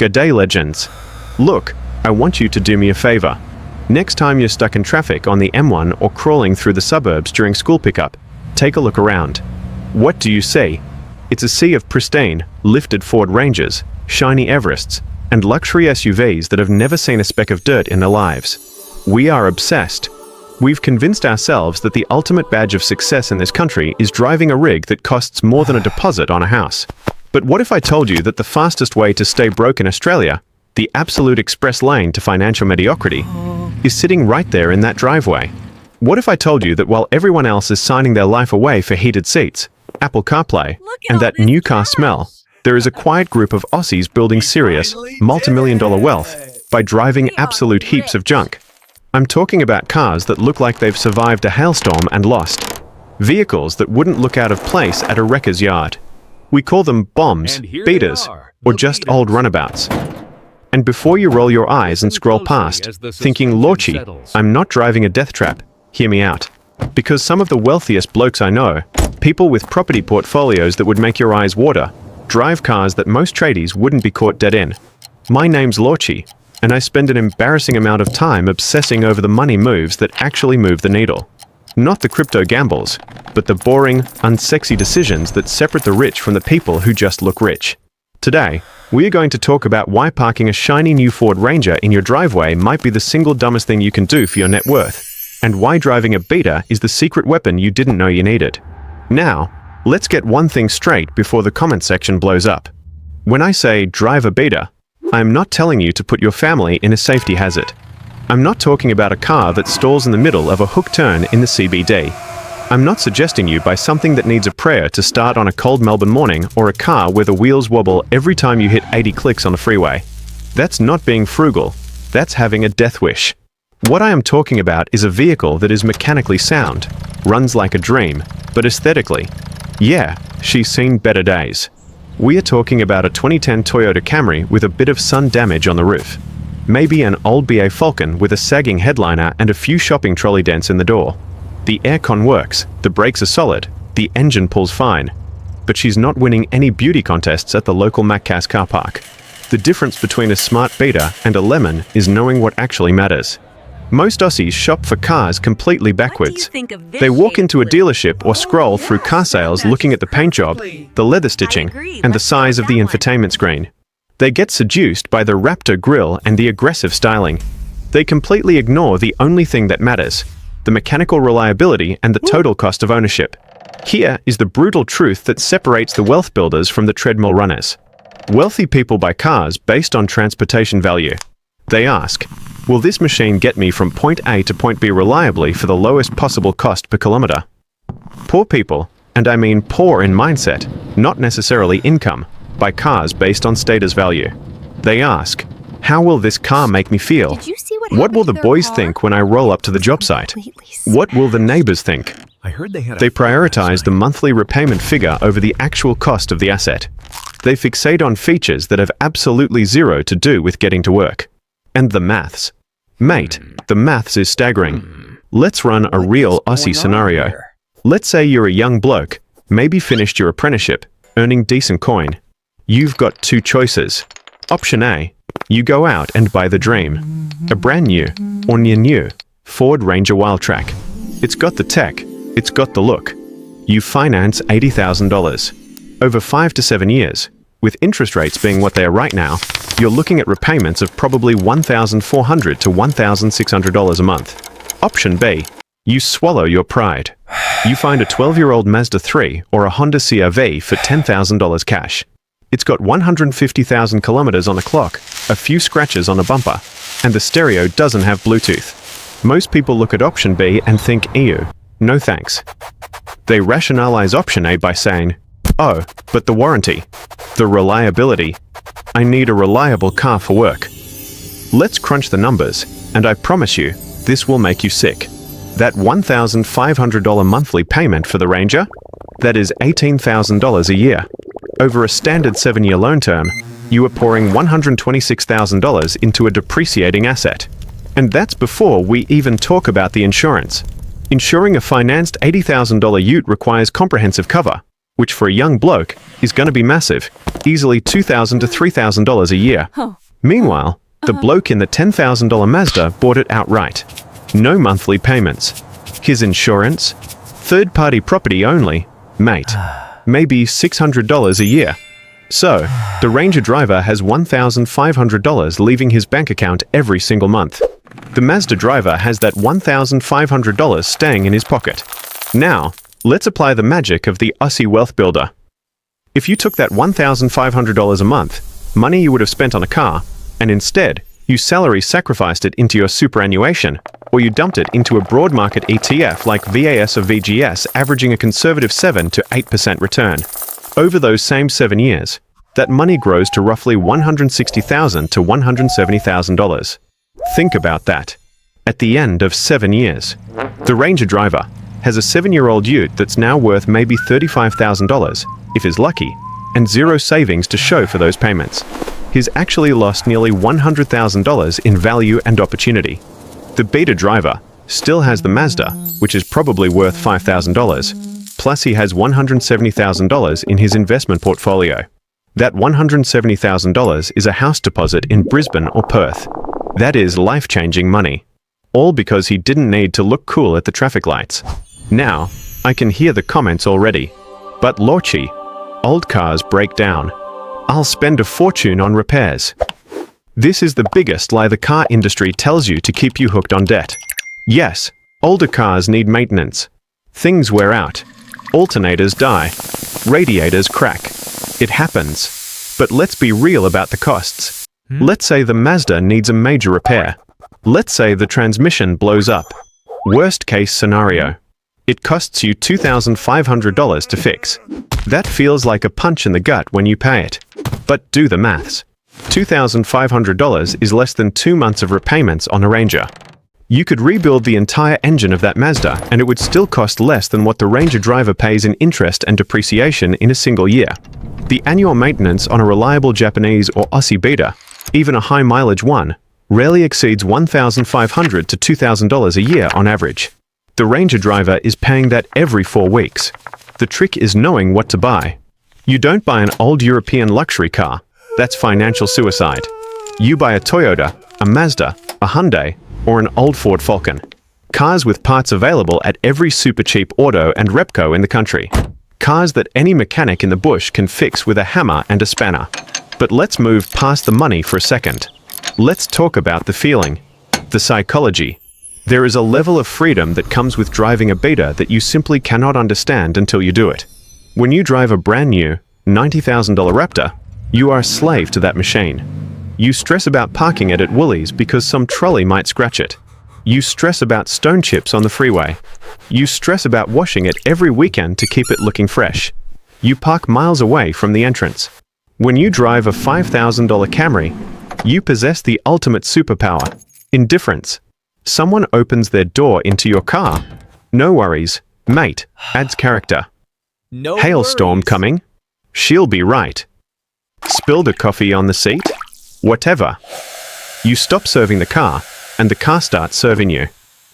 Good day, legends. Look, I want you to do me a favor. Next time you're stuck in traffic on the M1 or crawling through the suburbs during school pickup, take a look around. What do you see? It's a sea of pristine, lifted Ford Rangers, shiny Everests, and luxury SUVs that have never seen a speck of dirt in their lives. We are obsessed. We've convinced ourselves that the ultimate badge of success in this country is driving a rig that costs more than a deposit on a house. But what if I told you that the fastest way to stay broke in Australia, the absolute express lane to financial mediocrity, is sitting right there in that driveway? What if I told you that while everyone else is signing their life away for heated seats, Apple CarPlay, and that new car smell, there is a quiet group of Aussies building serious, multi-million-dollar wealth by driving absolute heaps of junk? I'm talking about cars that look like they've survived a hailstorm and lost. Vehicles that wouldn't look out of place at a wrecker's yard. We call them bombs, beaters, or just old runabouts. And before you roll your eyes and scroll past, thinking, Lachie, I'm not driving a death trap, hear me out. Because some of the wealthiest blokes I know, people with property portfolios that would make your eyes water, drive cars that most tradies wouldn't be caught dead in. My name's Lachie, and I spend an embarrassing amount of time obsessing over the money moves that actually move the needle. Not the crypto gambles, but the boring, unsexy decisions that separate the rich from the people who just look rich. Today, we are going to talk about why parking a shiny new Ford Ranger in your driveway might be the single dumbest thing you can do for your net worth, and why driving a beater is the secret weapon you didn't know you needed. Now, let's get one thing straight before the comment section blows up. When I say drive a beater, I am not telling you to put your family in a safety hazard. I'm not talking about a car that stalls in the middle of a hook turn in the CBD. I'm not suggesting you buy something that needs a prayer to start on a cold Melbourne morning or a car where the wheels wobble every time you hit 80 clicks on the freeway. That's not being frugal. That's having a death wish. What I am talking about is a vehicle that is mechanically sound, runs like a dream, but aesthetically, yeah, she's seen better days. We are talking about a 2010 Toyota Camry with a bit of sun damage on the roof. Maybe an old BA Falcon with a sagging headliner and a few shopping trolley dents in the door. The aircon works, the brakes are solid, the engine pulls fine. But she's not winning any beauty contests at the local Macca's car park. The difference between a smart beater and a lemon is knowing what actually matters. Most Aussies shop for cars completely backwards. They walk into a dealership or scroll through car sales looking at the paint job, the leather stitching, and the size of the infotainment screen. They get seduced by the Raptor grille and the aggressive styling. They completely ignore the only thing that matters, the mechanical reliability and the total cost of ownership. Here is the brutal truth that separates the wealth builders from the treadmill runners. Wealthy people buy cars based on transportation value. They ask, will this machine get me from point A to point B reliably for the lowest possible cost per kilometer? Poor people, and I mean poor in mindset, not necessarily income, buy cars based on status value. They ask, how will this car make me feel? What will the boys think when I roll up to the job site? What will the neighbors think? They prioritize the monthly repayment figure over the actual cost of the asset. They fixate on features that have absolutely zero to do with getting to work. And the maths. Mate, the maths is staggering. Let's run a real Aussie scenario. Let's say you're a young bloke, maybe finished your apprenticeship, earning decent coin. You've got two choices. Option A, you go out and buy the dream. A brand new, or near new, Ford Ranger Wildtrak. It's got the tech, it's got the look. You finance $80,000. Over 5 to 7 years, with interest rates being what they are right now, you're looking at repayments of probably $1,400 to $1,600 a month. Option B, you swallow your pride. You find a 12-year-old Mazda 3 or a Honda CR-V for $10,000 cash. It's got 150,000 kilometers on the clock, a few scratches on the bumper, and the stereo doesn't have Bluetooth. Most people look at option B and think, ew, no thanks. They rationalize option A by saying, oh, but the warranty, the reliability. I need a reliable car for work. Let's crunch the numbers, and I promise you, this will make you sick. That $1,500 monthly payment for the Ranger? That is $18,000 a year. Over a standard 7-year loan term, you are pouring $126,000 into a depreciating asset. And that's before we even talk about the insurance. Insuring a financed $80,000 ute requires comprehensive cover, which for a young bloke is going to be massive, easily $2,000 to $3,000 a year. Meanwhile, the bloke in the $10,000 Mazda bought it outright. No monthly payments. His insurance? Third-party property only. Mate, maybe $600 a year. So, the Ranger driver has $1,500 leaving his bank account every single month. The Mazda driver has that $1,500 staying in his pocket. Now, let's apply the magic of the Aussie wealth builder. If you took that $1,500 a month, money you would have spent on a car, and instead, you salary sacrificed it into your superannuation, or you dumped it into a broad market ETF like VAS or VGS averaging a conservative 7 to 8% return. Over those same 7 years, that money grows to roughly $160,000 to $170,000. Think about that. At the end of 7 years, the Ranger driver has a 7-year-old Ute that's now worth maybe $35,000, if he's lucky, and zero savings to show for those payments. He's actually lost nearly $100,000 in value and opportunity. The beta driver still has the Mazda, which is probably worth $5,000, plus he has $170,000 in his investment portfolio. That $170,000 is a house deposit in Brisbane or Perth. That is life-changing money. All because he didn't need to look cool at the traffic lights. Now, I can hear the comments already. But Lachie, old cars break down. I'll spend a fortune on repairs. This is the biggest lie the car industry tells you to keep you hooked on debt. Yes, older cars need maintenance. Things wear out. Alternators die. Radiators crack. It happens. But let's be real about the costs. Let's say the Mazda needs a major repair. Let's say the transmission blows up. Worst case scenario. It costs you $2,500 to fix. That feels like a punch in the gut when you pay it. But do the maths. $2,500 is less than 2 months of repayments on a Ranger. You could rebuild the entire engine of that Mazda and it would still cost less than what the Ranger driver pays in interest and depreciation in a single year. The annual maintenance on a reliable Japanese or Aussie beta, even a high mileage one, rarely exceeds $1,500 to $2,000 a year on average. The Ranger driver is paying that every 4 weeks. The trick is knowing what to buy. You don't buy an old European luxury car. That's financial suicide. You buy a Toyota, a Mazda, a Hyundai, or an old Ford Falcon. Cars with parts available at every super cheap auto and repco in the country. Cars that any mechanic in the bush can fix with a hammer and a spanner. But let's move past the money for a second. Let's talk about the feeling, the psychology. There is a level of freedom that comes with driving a beta that you simply cannot understand until you do it. When you drive a brand new $90,000 Raptor, you are a slave to that machine. You stress about parking it at Woolies because some trolley might scratch it. You stress about stone chips on the freeway. You stress about washing it every weekend to keep it looking fresh. You park miles away from the entrance. When you drive a $5,000 Camry, you possess the ultimate superpower, indifference. Someone opens their door into your car. No worries, mate, adds character. No Hailstorm worries. coming? She'll be right. Spilled a coffee on the seat? Whatever. You stop serving the car, and the car starts serving you.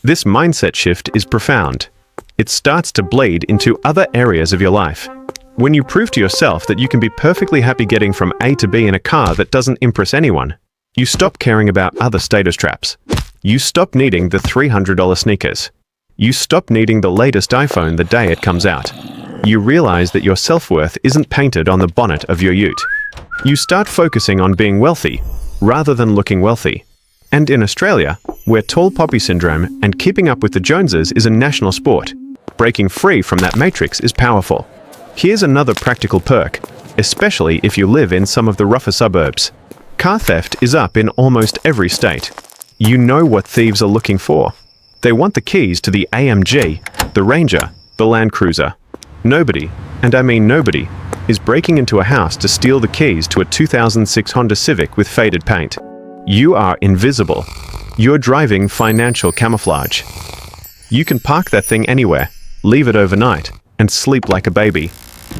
This mindset shift is profound. It starts to bleed into other areas of your life. When you prove to yourself that you can be perfectly happy getting from A to B in a car that doesn't impress anyone, you stop caring about other status traps. You stop needing the $300 sneakers. You stop needing the latest iPhone the day it comes out. You realize that your self-worth isn't painted on the bonnet of your Ute. You start focusing on being wealthy, rather than looking wealthy. And in Australia, where tall poppy syndrome and keeping up with the Joneses is a national sport, breaking free from that matrix is powerful. Here's another practical perk, especially if you live in some of the rougher suburbs. Car theft is up in almost every state. You know what thieves are looking for. They want the keys to the AMG, the Ranger, the Land Cruiser. Nobody, and I mean nobody, is breaking into a house to steal the keys to a 2006 Honda Civic with faded paint. You are invisible. You're driving financial camouflage. You can park that thing anywhere, leave it overnight, and sleep like a baby.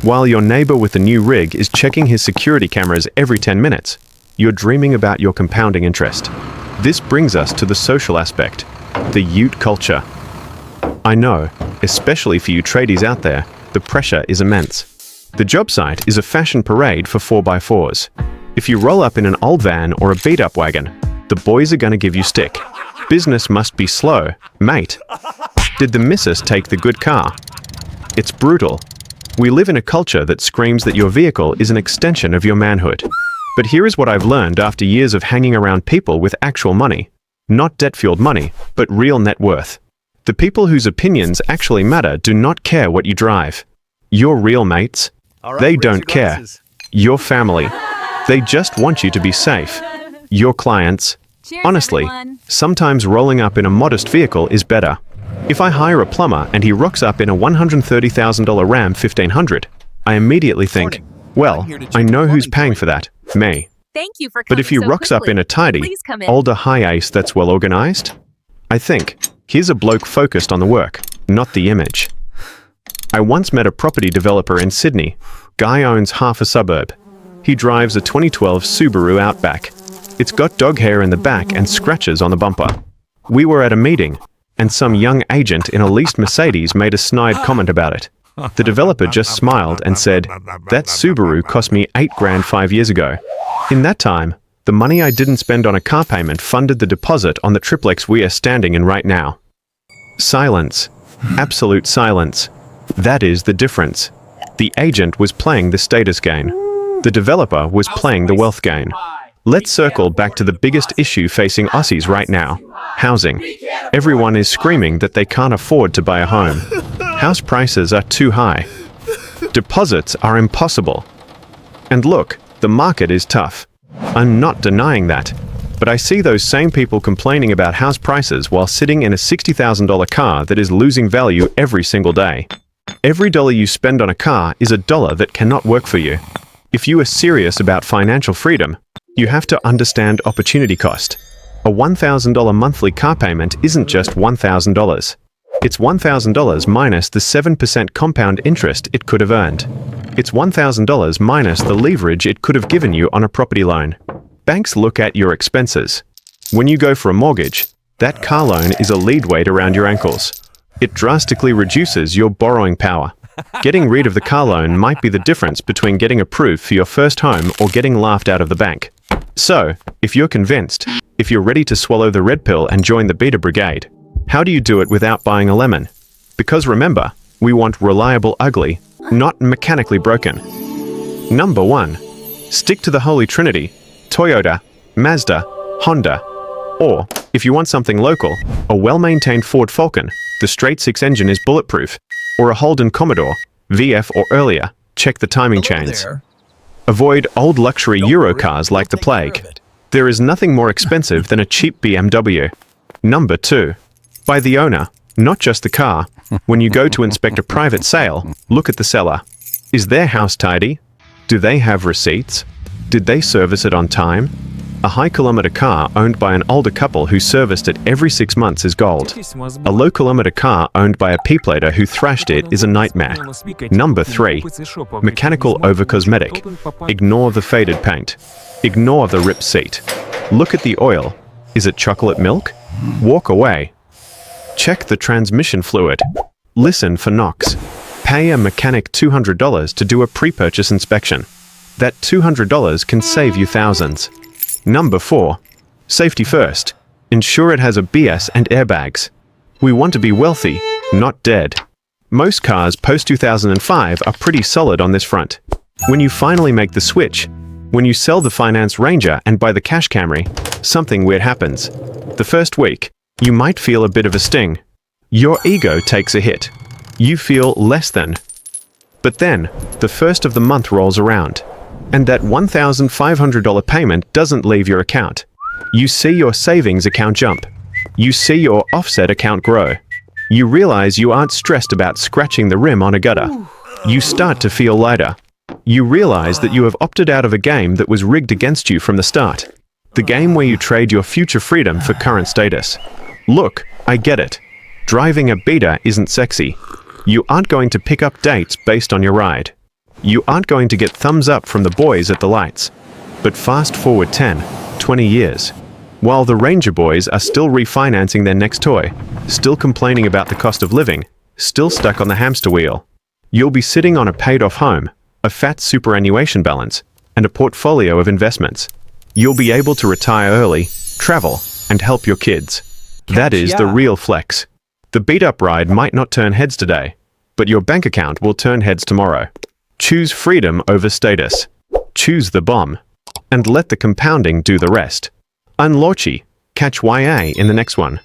While your neighbor with the new rig is checking his security cameras every 10 minutes, you're dreaming about your compounding interest. This brings us to the social aspect, the Ute culture. I know, especially for you tradies out there, the pressure is immense. The job site is a fashion parade for 4x4s. If you roll up in an old van or a beat-up wagon, the boys are gonna give you stick. Business must be slow, mate. Did the missus take the good car? It's brutal. We live in a culture that screams that your vehicle is an extension of your manhood. But here is what I've learned after years of hanging around people with actual money. Not debt-fueled money, but real net worth. The people whose opinions actually matter do not care what you drive. Your real mates, they don't care. Your family, they just want you to be safe. Your clients, honestly, sometimes rolling up in a modest vehicle is better. If I hire a plumber and he rocks up in a $130,000 Ram 1500, I immediately think, well, I know who's paying for that, me. Thank you for coming. But if he rocks up in a tidy, older high ace that's well organized, I think, here's a bloke focused on the work, not the image. I once met a property developer in Sydney. Guy owns half a suburb. He drives a 2012 Subaru Outback. It's got dog hair in the back and scratches on the bumper. We were at a meeting, and some young agent in a leased Mercedes made a snide comment about it. The developer just smiled and said, "That Subaru cost me $8,000 5 years ago. In that time, the money I didn't spend on a car payment funded the deposit on the triplex we are standing in right now." Silence. Absolute silence. That is the difference. The agent was playing the status game. The developer was playing the wealth game. Let's circle back to the biggest issue facing Aussies right now. Housing. Everyone is screaming that they can't afford to buy a home. House prices are too high. Deposits are impossible. And look, the market is tough. I'm not denying that. But I see those same people complaining about house prices while sitting in a $60,000 car that is losing value every single day. Every dollar you spend on a car is a dollar that cannot work for you. If you are serious about financial freedom, you have to understand opportunity cost. A $1,000 monthly car payment isn't just $1,000. It's $1,000 minus the 7% compound interest it could have earned. It's $1,000 minus the leverage it could have given you on a property loan. Banks look at your expenses. When you go for a mortgage, that car loan is a lead weight around your ankles. It drastically reduces your borrowing power. Getting rid of the car loan might be the difference between getting approved for your first home or getting laughed out of the bank. So, if you're convinced, if you're ready to swallow the red pill and join the beta brigade, how do you do it without buying a lemon? Because remember, we want reliable ugly, not mechanically broken. Number 1. Stick to the Holy Trinity: Toyota, Mazda, Honda. Or, if you want something local, a well-maintained Ford Falcon, the straight 6 engine is bulletproof, or a Holden Commodore, VF or earlier, check the timing chains. Avoid old luxury Euro cars like the plague. There is nothing more expensive than a cheap BMW. Number 2. Buy the owner, not just the car. When you go to inspect a private sale, look at the seller. Is their house tidy? Do they have receipts? Did they service it on time? A high-kilometer car owned by an older couple who serviced it every 6 months is gold. A low-kilometer car owned by a P-plater who thrashed it is a nightmare. Number 3. Mechanical over cosmetic. Ignore the faded paint. Ignore the ripped seat. Look at the oil. Is it chocolate milk? Walk away. Check the transmission fluid. Listen for knocks. Pay a mechanic $200 to do a pre-purchase inspection. That $200 can save you thousands. Number 4. Safety first. Ensure it has ABS and airbags. We want to be wealthy, not dead. Most cars post-2005 are pretty solid on this front. When you finally make the switch, when you sell the finance Ranger and buy the cash Camry, something weird happens. The first week, you might feel a bit of a sting. Your ego takes a hit. You feel less than. But then, the first of the month rolls around, and that $1,500 payment doesn't leave your account. You see your savings account jump. You see your offset account grow. You realize you aren't stressed about scratching the rim on a gutter. You start to feel lighter. You realize that you have opted out of a game that was rigged against you from the start. The game where you trade your future freedom for current status. Look, I get it. Driving a beta isn't sexy. You aren't going to pick up dates based on your ride. You aren't going to get thumbs up from the boys at the lights. But fast forward 10, 20 years. While the Ranger boys are still refinancing their next toy, still complaining about the cost of living, still stuck on the hamster wheel, you'll be sitting on a paid-off home, a fat superannuation balance, and a portfolio of investments. You'll be able to retire early, travel, and help your kids. That is the real flex. The beat-up ride might not turn heads today, but your bank account will turn heads tomorrow. Choose freedom over status. Choose the bomb. And let the compounding do the rest. I'm Lachie. Catch YA in the next one.